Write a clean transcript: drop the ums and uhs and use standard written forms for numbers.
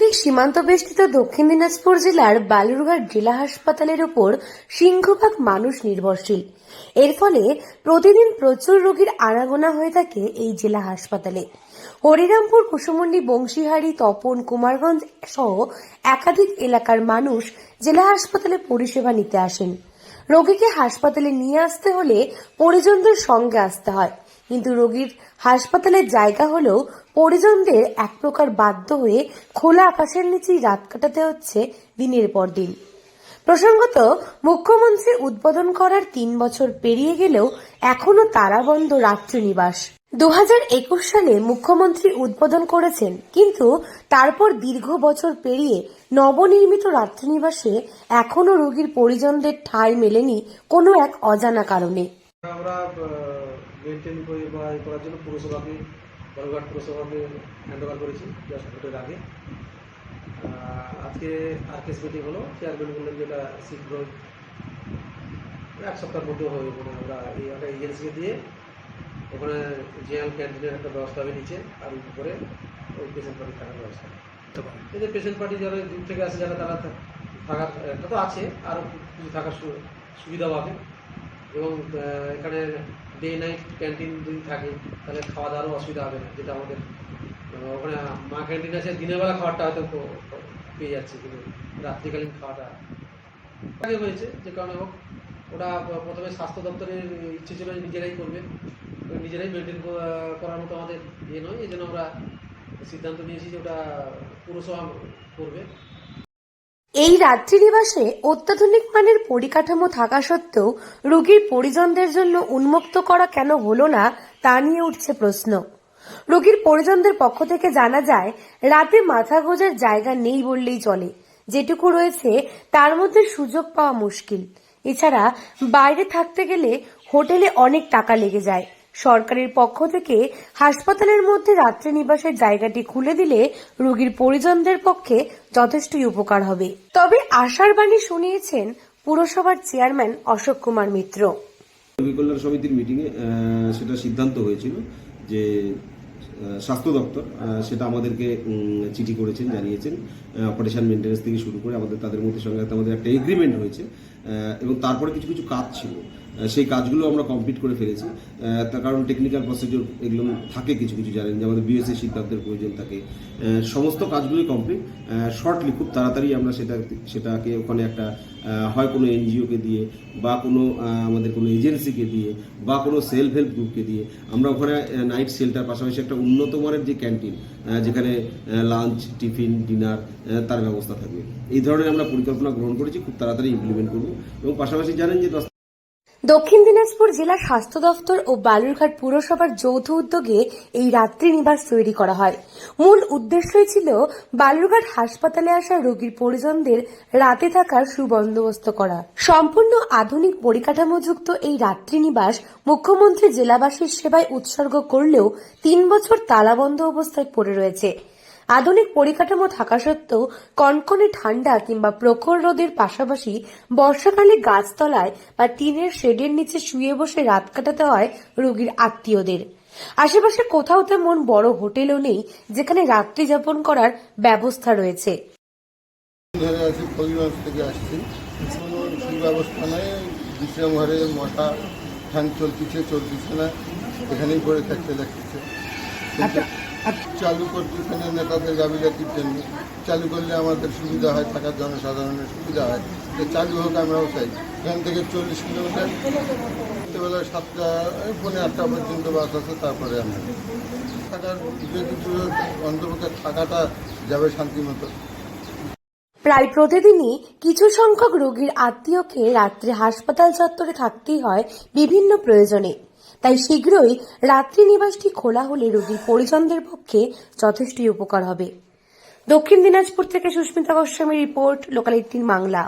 আঞ্চলিক সীমান্ত বেষ্টিত দক্ষিণ দিনাজপুর জেলার বালুরঘাট জেলা হাসপাতালের উপর সিংহভাগ মানুষ নির্ভরশীল। এর ফলে প্রতিদিন প্রচুর রোগীর আনাগোনা হয়ে থাকে এই জেলা হাসপাতালে। হরিরামপুর, কুসুমুন্ডি, বংশীহারি, তপন, কুমারগঞ্জ সহ একাধিক এলাকার মানুষ জেলা হাসপাতালে পরিষেবা নিতে আসেন। রোগীকে হাসপাতালে নিয়ে আসতে হলে পরিজনদের সঙ্গে আসতে হয়, কিন্তু রোগীর হাসপাতালের জায়গা হলেও পরিজনদের এক প্রকার বাধ্য হয়ে খোলা আকাশের নিচেই রাত কাটাতে হচ্ছে দিনের পর দিন। প্রসঙ্গত, মুখ্যমন্ত্রী উদ্বোধন করার ৩ বছর পেরিয়ে গেলেও এখনো তালাবন্ধ রাত্রিনিবাস। 2021 সালে মুখ্যমন্ত্রী উদ্বোধন করেছেন, কিন্তু তারপর দীর্ঘ বছর পেরিয়ে নবনির্মিত রাত্রিনিবাসে এখনো রোগীর পরিজনদের ঠাঁই মেলেনি কোনো এক অজানা কারণে। আমরা মেনটেন করার জন্য পুরসভাকে, বালুরঘাট পুরসভাকে হ্যান্ডওভার করেছি জাস্ট ভোটের আগে। আজকে আরকেএস মিটিং হলো, চেয়ারম্যান বললেন যেটা শীঘ্রই 1 সপ্তাহের মধ্যে হবে। আমরা এই একটা এজেন্সিকে দিয়ে ওখানে জেনারেল ক্যান্টিনের একটা ব্যবস্থা হবে নিচে, আর উপরে ওই পেশেন্ট পার্টি থাকার ব্যবস্থা। এদের পেশেন্ট পার্টি যারা দূর থেকে আসে, যারা তারা থাকার একটা তো আছে, আরও কিছু থাকার সুবিধা পাবে। এবং এখানে ডে নাইট ক্যান্টিন যদি থাকে তাহলে খাওয়া দাওয়ারও অসুবিধা হবে না, যেটা আমাদের ওখানে মা ক্যান্টিন আছে, দিনের বেলা খাবারটা হয়তো পেয়ে যাচ্ছে, কিন্তু রাত্রিকালীন খাওয়াটা আগে হয়েছে যে কারণে হোক। ওটা প্রথমে স্বাস্থ্য দপ্তরের ইচ্ছে ছিল নিজেরাই করবে, নিজেরাই মেনটেন করার মতো আমাদের ইয়ে নয়, এই জন্য আমরা সিদ্ধান্ত নিয়েছি যে ওটা পুরসভা করবে। এই রাত্রিনিবাসে অত্যাধুনিক মানের পরিকাঠামো থাকা সত্ত্বেও রোগীর পরিজনদের জন্য উন্মুক্ত করা কেন হলো না তা নিয়ে উঠছে প্রশ্ন। রোগীর পরিজনদের পক্ষ থেকে জানা যায়, রাতে মাথা গোঁজার জায়গা নেই বললেই চলে, যেটুকু রয়েছে তার মধ্যে সুযোগ পাওয়া মুশকিল। এছাড়া বাইরে থাকতে গেলে হোটেলে অনেক টাকা লেগে যায়। সরকারের পক্ষ থেকে হাসপাতালের মধ্যে রাত্রিনিবাসের জায়গাটি খুলে দিলে রোগীর পরিজনদের পক্ষে যথেষ্টই উপকার হবে। তবে আশার বাণী শুনিয়েছেন পুরসভার চেয়ারম্যান অশোক কুমার মিত্র। রোগী কল্যাণ সমিতির মিটিংয়ে সেটা সিদ্ধান্ত হয়েছিল যে স্বাস্থ্য দপ্তর সেটা আমাদেরকে চিঠি করেছেন, জানিয়েছেন অপারেশন মেনটেন্যান্স থেকে শুরু করে তাদের মধ্যে সঙ্গে আমাদের একটা এগ্রিমেন্ট হয়েছে, এবং তারপরে কিছু কিছু কাজ ছিল, সেই কাজগুলো আমরা কমপ্লিট করে ফেলেছি। তার কারণ টেকনিক্যাল প্রসিডিওর এগুলো থাকে, কিছু কিছু জানেন যে আমাদের বিএসএ সিদ্ধান্তের প্রয়োজন থাকে। সমস্ত কাজগুলোই কমপ্লিট, শর্টলি খুব তাড়াতাড়ি আমরা সেটাকে ওখানে একটা হয় কোনো এনজিওকে দিয়ে বা কোনো আমাদের কোনো এজেন্সিকে দিয়ে বা কোনো সেলফ হেল্প গ্রুপকে দিয়ে আমরা ওখানে নাইট শেল্টার, পাশাপাশি একটা উন্নত মানের যে ক্যান্টিন যেখানে লাঞ্চ, টিফিন, ডিনার তার ব্যবস্থা থাকবে, এই ধরনের আমরা পরিকল্পনা গ্রহণ করেছি, খুব তাড়াতাড়ি ইমপ্লিমেন্ট করব। এবং পাশাপাশি জানেন যে দক্ষিণ দিনাজপুর জেলা স্বাস্থ্য দফতর ও বালুরঘাট পুরসভার যৌথ উদ্যোগে এই রাত্রিনিবাস তৈরি করা হয়। মূল উদ্দেশ্যই ছিল বালুরঘাট হাসপাতালে আসা রোগীর পরিজনদের রাতে থাকার সুবন্দোবস্ত করা। সম্পূর্ণ আধুনিক পরিকাঠামোযুক্ত এই রাত্রিনিবাস মুখ্যমন্ত্রী জেলাবাসীর সেবায় উৎসর্গ করলেও ৩ বছর তালাবন্ধ অবস্থায় পড়ে রয়েছে। আধুনিক পরিকাঠামো থাকা সত্ত্বেও কনকনে ঠান্ডা কিংবা প্রখর রোদের পাশাপাশি বর্ষাকালে গাছতলায় বা টিনের শেডের নিচে শুয়ে বসে রাত কাটাতে হয় রোগীর আত্মীয়দের। আশেপাশে কোথাও তেমন বড় হোটেলও নেই যেখানে রাত্রি যাপন করার ব্যবস্থা রয়েছে। সুব্যবস্থা নেই, বিশ্রাম ঘরে মশা ফ্যান চলতেছে না, এখানেই পড়ে থাকতে লাগতেছে। চালু করতেছে না নেতাদের গাফিলতির জন্য। চালু করলে আমাদের সুবিধা হয়, থাকার জনসাধারণের সুবিধা হয়, চালু হোক আমরাও চাই। এখান থেকে 40 কিলোমিটার, রাত্রেবেলা 7টা, পৌনে 8টা পর্যন্ত বাস আছে, তারপরে আমরা থাকার যদি অন্তপক্ষে থাকাটা যাবে শান্তি মতো। প্রায় প্রতিদিনই কিছু সংখ্যক রোগীর আত্মীয়কে রাত্রে হাসপাতাল চত্বরে থাকতেই হয় বিভিন্ন প্রয়োজনে। তাই শীঘ্রই রাত্রিনিবাসটি খোলা হলে রোগীর পরিজনদের পক্ষে যথেষ্টই উপকার হবে। দক্ষিণ দিনাজপুর থেকে সুস্মিতা গোস্বামী রিপোর্ট, লোকাল 18 বাংলা।